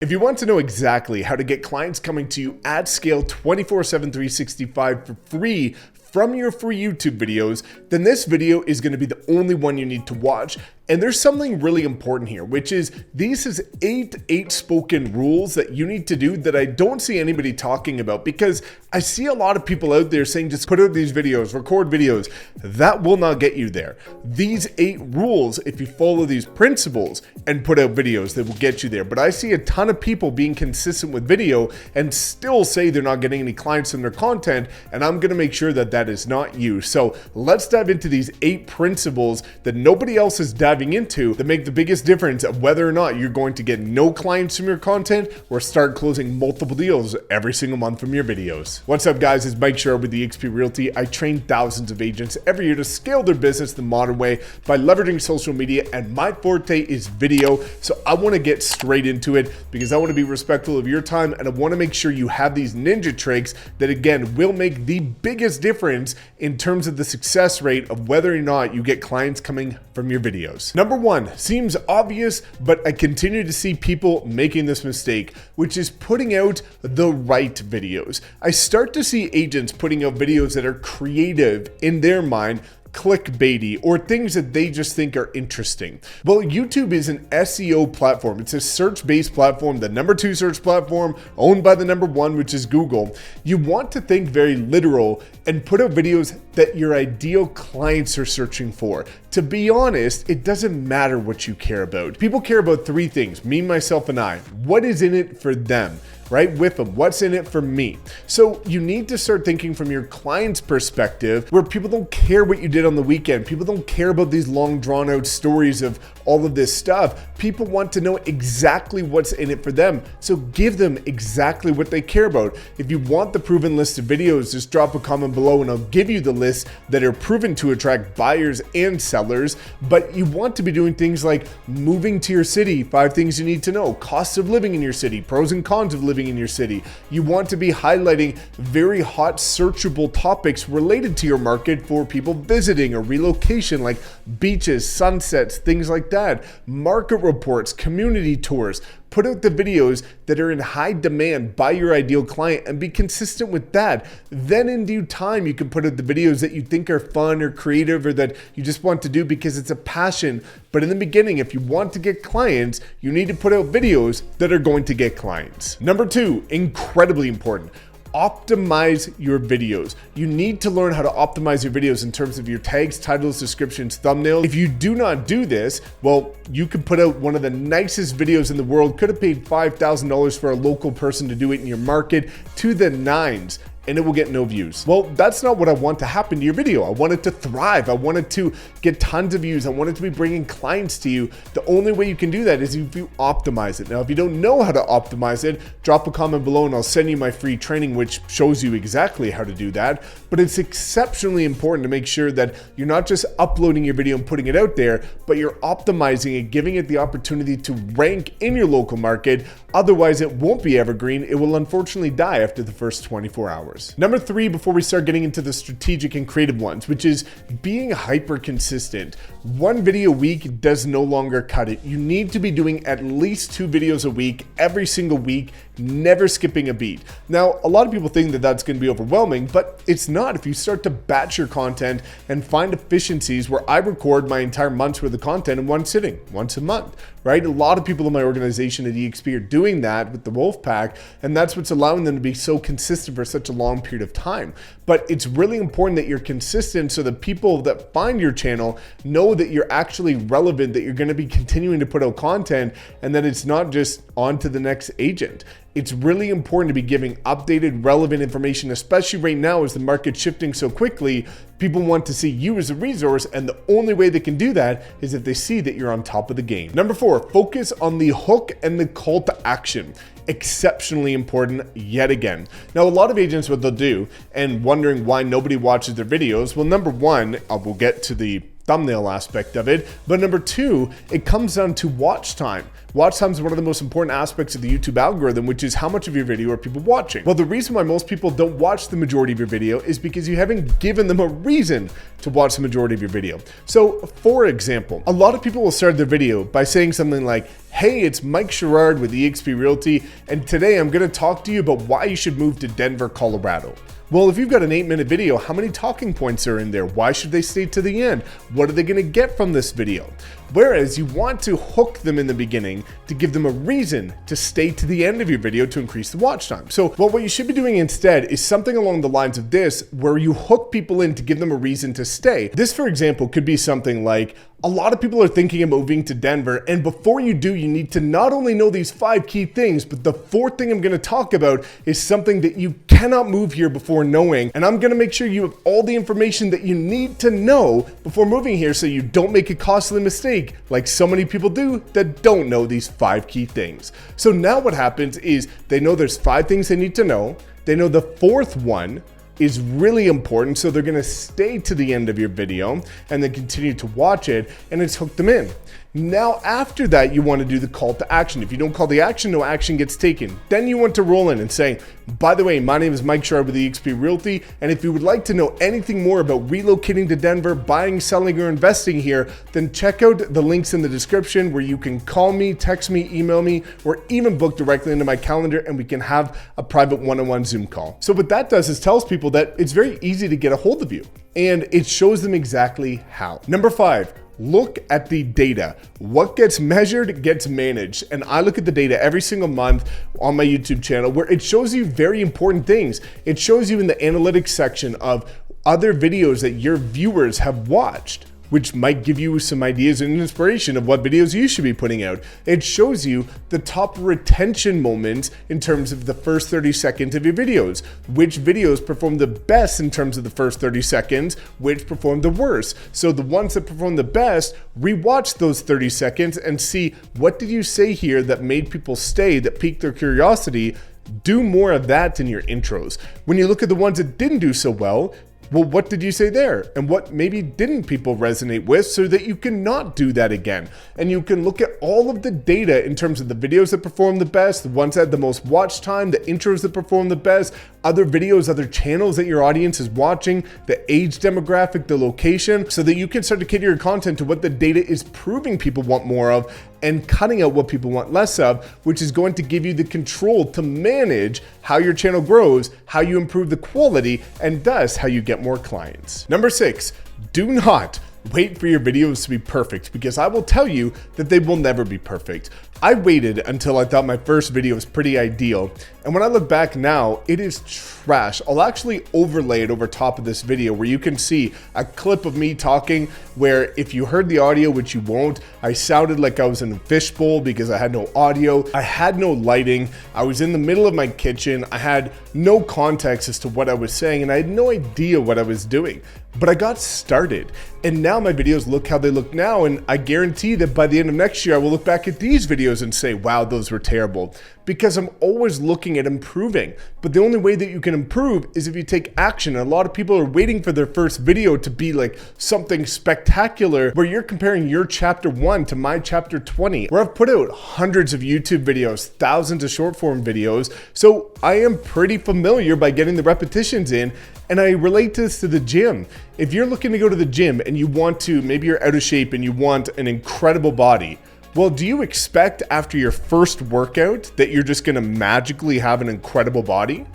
If you want to know exactly how to get clients coming to you at scale 24/7, 365 for free from your free YouTube videos, then this video is going to be the only one you need to watch. And there's something really important here, which is these is eight spoken rules that you need to do that I don't see anybody talking about, because I see a lot of people out there saying just put out these videos, record videos. That will not get you there. These 8 rules, if you follow these principles and put out videos, that will get you there. But I see a ton of people being consistent with video and still say they're not getting any clients from their content, and I'm gonna make sure that that is not you. So let's dive into these 8 principles that nobody else is diving into that make the biggest difference of whether or not you're going to get no clients from your content or start closing multiple deals every single month from your videos. What's up, guys? It's Mike Sherrard with eXp Realty. I train thousands of agents every year to scale their business the modern way by leveraging social media, and my forte is video. So I want to get straight into it because I want to be respectful of your time, and I want to make sure you have these ninja tricks that, again, will make the biggest difference in terms of the success rate of whether or not you get clients coming from your videos. Number 1 seems obvious, but I continue to see people making this mistake, which is putting out the right videos. I start to see agents putting out videos that are creative in their mind, clickbaity, or things that they just think are interesting. Well, YouTube is an SEO platform. It's a search-based platform, the number 2 search platform owned by the number 1, which is Google. You want to think very literal and put out videos that your ideal clients are searching for. To be honest, it doesn't matter what you care about. People care about 3 things, me, myself, and I. What is in it for them? Right? With them. What's in it for me? So you need to start thinking from your client's perspective, where people don't care what you did on the weekend. People don't care about these long drawn out stories of all of this stuff. People want to know exactly what's in it for them. So give them exactly what they care about. If you want the proven list of videos, just drop a comment below and I'll give you the list that are proven to attract buyers and sellers. But you want to be doing things like moving to your city, 5 things you need to know, cost of living in your city, pros and cons of living in your city. You want to be highlighting very hot searchable topics related to your market for people visiting or relocation, like beaches, sunsets, things like that, market reports, community tours. Put out the videos that are in high demand by your ideal client and be consistent with that. Then in due time, you can put out the videos that you think are fun or creative or that you just want to do because it's a passion. But in the beginning, if you want to get clients, you need to put out videos that are going to get clients. Number 2, incredibly important. Optimize your videos. You need to learn how to optimize your videos in terms of your tags, titles, descriptions, thumbnails. If you do not do this, well, you could put out one of the nicest videos in the world, could have paid $5,000 for a local person to do it in your market, to the nines, and it will get no views. Well, that's not what I want to happen to your video. I want it to thrive. I want it to get tons of views. I want it to be bringing clients to you. The only way you can do that is if you optimize it. Now, if you don't know how to optimize it, drop a comment below and I'll send you my free training, which shows you exactly how to do that. But it's exceptionally important to make sure that you're not just uploading your video and putting it out there, but you're optimizing it, giving it the opportunity to rank in your local market. Otherwise, it won't be evergreen. It will unfortunately die after the first 24 hours. Number 3, before we start getting into the strategic and creative ones, which is being hyper consistent. 1 video a week does no longer cut it. You need to be doing at least 2 videos a week, every single week, never skipping a beat. Now, a lot of people think that that's going to be overwhelming, but it's not. If you start to batch your content and find efficiencies, where I record my entire month's worth of content in one sitting, once a month, right? A lot of people in my organization at eXp are doing that with the Wolf Pack, and that's what's allowing them to be so consistent for such a long period of time. But it's really important that you're consistent so that people that find your channel know that you're actually relevant, that you're going to be continuing to put out content, and that it's not just on to the next agent. It's really important to be giving updated, relevant information, especially right now as the market's shifting so quickly. People want to see you as a resource, and the only way they can do that is if they see that you're on top of the game. Number 4, focus on the hook and the call to action. Exceptionally important yet again. Now, a lot of agents, what they'll do, and wondering why nobody watches their videos, well, number 1, we'll get to the thumbnail aspect of it. But number two, it comes down to watch time. Watch time is one of the most important aspects of the YouTube algorithm, which is how much of your video are people watching. Well, the reason why most people don't watch the majority of your video is because you haven't given them a reason to watch the majority of your video. So for example, a lot of people will start their video by saying something like, hey, it's Mike Sherrard with eXp Realty, and today I'm gonna talk to you about why you should move to Denver, Colorado. Well, if you've got an 8-minute video, how many talking points are in there? Why should they stay to the end? What are they gonna get from this video? Whereas you want to hook them in the beginning to give them a reason to stay to the end of your video to increase the watch time. So what you should be doing instead is something along the lines of this, where you hook people in to give them a reason to stay. This, for example, could be something like, a lot of people are thinking of moving to Denver, and before you do, you need to not only know these 5 key things, but the 4th thing I'm gonna talk about is something that you cannot move here before knowing, and I'm gonna make sure you have all the information that you need to know before moving here so you don't make a costly mistake like so many people do that don't know these 5 key things. So now what happens is they know there's 5 things they need to know, they know the 4th one is really important, so they're gonna stay to the end of your video and then continue to watch it, and it's hooked them in. Now, after that, you want to do the call to action. If you don't call the action, no action gets taken. Then you want to roll in and say, by the way, my name is Mike Sherrard with eXp Realty, and if you would like to know anything more about relocating to Denver, buying, selling, or investing here, then check out the links in the description where you can call me, text me, email me, or even book directly into my calendar, and we can have a private one-on-one Zoom call. So what that does is tells people that it's very easy to get a hold of you, and it shows them exactly how. Number 5. Look at the data. What gets measured gets managed. And I look at the data every single month on my YouTube channel where it shows you very important things. It shows you in the analytics section of other videos that your viewers have watched, which might give you some ideas and inspiration of what videos you should be putting out. It shows you the top retention moments in terms of the first 30 seconds of your videos, which videos perform the best in terms of the first 30 seconds, which perform the worst. So the ones that perform the best, rewatch those 30 seconds and see what did you say here that made people stay, that piqued their curiosity. Do more of that in your intros. When you look at the ones that didn't do so well, what did you say there? And what maybe didn't people resonate with so that you can not do that again? And you can look at all of the data in terms of the videos that perform the best, the ones that had the most watch time, the intros that perform the best, other videos, other channels that your audience is watching, the age demographic, the location, so that you can start to cater your content to what the data is proving people want more of and cutting out what people want less of, which is going to give you the control to manage how your channel grows, how you improve the quality, and thus how you get more clients. Number 6, do not wait for your videos to be perfect, because I will tell you that they will never be perfect. I waited until I thought my first video was pretty ideal, and when I look back now, it is trash. I'll actually overlay it over top of this video where you can see a clip of me talking where if you heard the audio, which you won't, I sounded like I was in a fishbowl because I had no audio, I had no lighting, I was in the middle of my kitchen, I had no context as to what I was saying, and I had no idea what I was doing. But I got started, and now my videos look how they look now, and I guarantee that by the end of next year, I will look back at these videos and say, wow, those were terrible, because I'm always looking at improving. But the only way that you can improve is if you take action. And a lot of people are waiting for their first video to be like something spectacular, where you're comparing your chapter 1 to my chapter 20, where I've put out hundreds of YouTube videos, thousands of short form videos. So I am pretty familiar by getting the repetitions in. And I relate this to the gym. If you're looking to go to the gym and you want to, maybe you're out of shape and you want an incredible body, well, do you expect after your first workout that you're just gonna magically have an incredible body?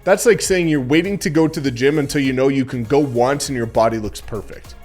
That's like saying you're waiting to go to the gym until you know you can go once and your body looks perfect.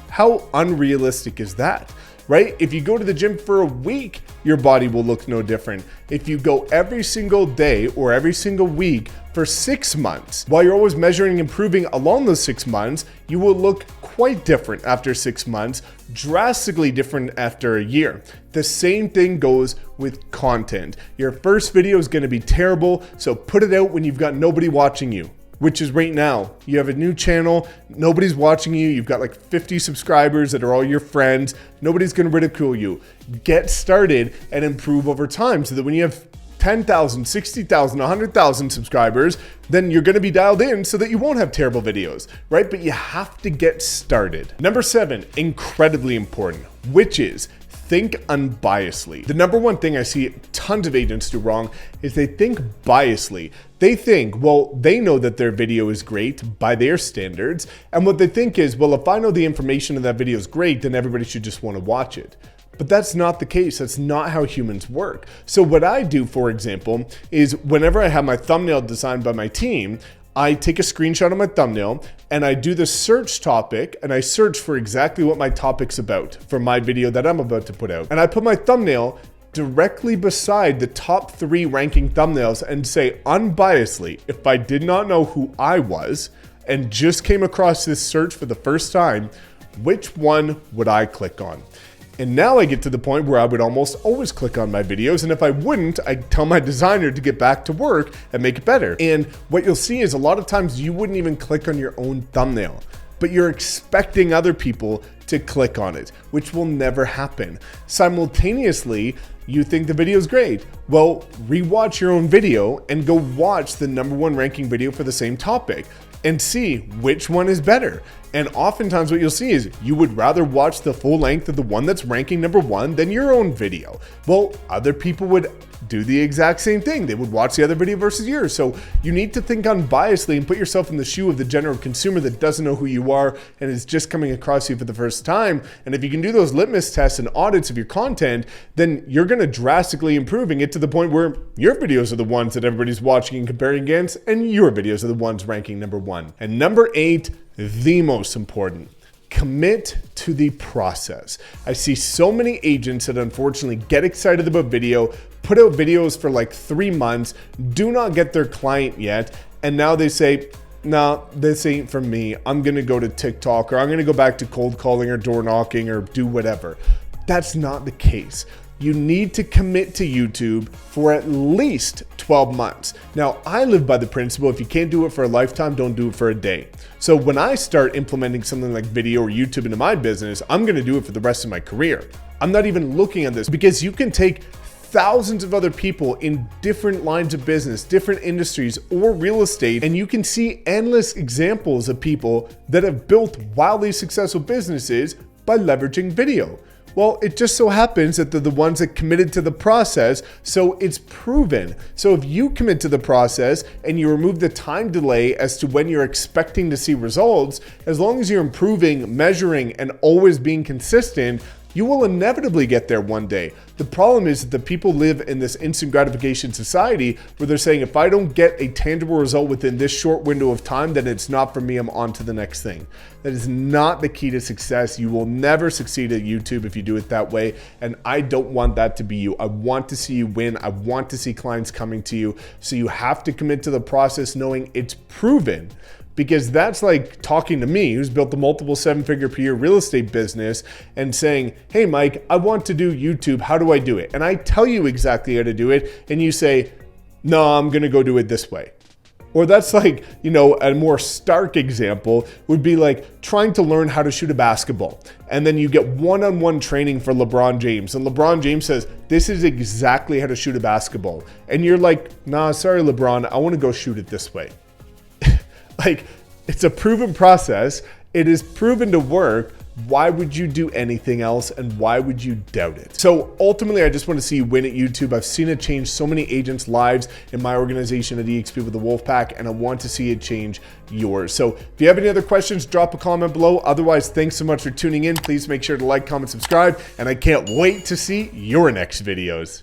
How unrealistic is that? Right? If you go to the gym for a week, your body will look no different. If you go every single day or every single week for 6 months, while you're always measuring and improving along those 6 months, you will look quite different after 6 months, drastically different after a year. The same thing goes with content. Your first video is going to be terrible, so put it out when you've got nobody watching you. Which is right now. You have a new channel, nobody's watching you, you've got like 50 subscribers that are all your friends, nobody's gonna ridicule you. Get started and improve over time so that when you have 10,000, 60,000, 100,000 subscribers, then you're going to be dialed in so that you won't have terrible videos, right? But you have to get started. Number 7, incredibly important, which is think unbiasedly. The number one thing I see tons of agents do wrong is they think biasedly. They think, well, they know that their video is great by their standards. And what they think is, well, if I know the information in that video is great, then everybody should just want to watch it. But that's not the case. That's not how humans work. So what I do, for example, is whenever I have my thumbnail designed by my team, I take a screenshot of my thumbnail and I do the search topic and I search for exactly what my topic's about for my video that I'm about to put out. And I put my thumbnail directly beside the top 3 ranking thumbnails and say unbiasedly, if I did not know who I was and just came across this search for the first time, which one would I click on? And now I get to the point where I would almost always click on my videos. And if I wouldn't, I'd tell my designer to get back to work and make it better. And what you'll see is a lot of times you wouldn't even click on your own thumbnail, but you're expecting other people to click on it, which will never happen. Simultaneously, you think the video is great. Well, rewatch your own video and go watch the #1 ranking video for the same topic and see which one is better. And oftentimes what you'll see is you would rather watch the full length of the one that's ranking #1 than your own video. Well, other people would do the exact same thing. They would watch the other video versus yours. So you need to think unbiasedly and put yourself in the shoe of the general consumer that doesn't know who you are and is just coming across you for the first time. And if you can do those litmus tests and audits of your content, then you're going to drastically improving it to the point where your videos are the ones that everybody's watching and comparing against, and your videos are the ones ranking #1. And number 8, the most important, commit to the process. I see so many agents that unfortunately get excited about video, put out videos for like 3 months, do not get their client yet, and now they say, nah, this ain't for me. I'm gonna go to TikTok, or I'm gonna go back to cold calling or door knocking or do whatever. That's not the case. You need to commit to YouTube for at least 12 months. Now, I live by the principle, if you can't do it for a lifetime, don't do it for a day. So when I start implementing something like video or YouTube into my business, I'm gonna do it for the rest of my career. I'm not even looking at this, because you can take thousands of other people in different lines of business, different industries, or real estate, and you can see endless examples of people that have built wildly successful businesses by leveraging video. Well, it just so happens that they're the ones that committed to the process, so it's proven. So if you commit to the process and you remove the time delay as to when you're expecting to see results, as long as you're improving, measuring, and always being consistent, you will inevitably get there one day. The problem is that the people live in this instant gratification society where they're saying, if I don't get a tangible result within this short window of time, then it's not for me, I'm on to the next thing. That is not the key to success. You will never succeed at YouTube if you do it that way. And I don't want that to be you. I want to see you win. I want to see clients coming to you. So you have to commit to the process knowing it's proven. Because that's like talking to me, who's built a multiple 7-figure per year real estate business, and saying, hey, Mike, I want to do YouTube. How do I do it? And I tell you exactly how to do it. And you say, no, I'm going to go do it this way. Or that's like, you know, a more stark example would be like trying to learn how to shoot a basketball. And then you get one-on-one training for LeBron James. And LeBron James says, this is exactly how to shoot a basketball. And you're like, nah, sorry, LeBron, I want to go shoot it this way. Like, it's a proven process. It is proven to work. Why would you do anything else, and why would you doubt it? So ultimately, I just want to see you win at YouTube. I've seen it change so many agents' lives in my organization at EXP with the Wolfpack, and I want to see it change yours. So if you have any other questions, drop a comment below. Otherwise, thanks so much for tuning in. Please make sure to like, comment, subscribe, and I can't wait to see your next videos.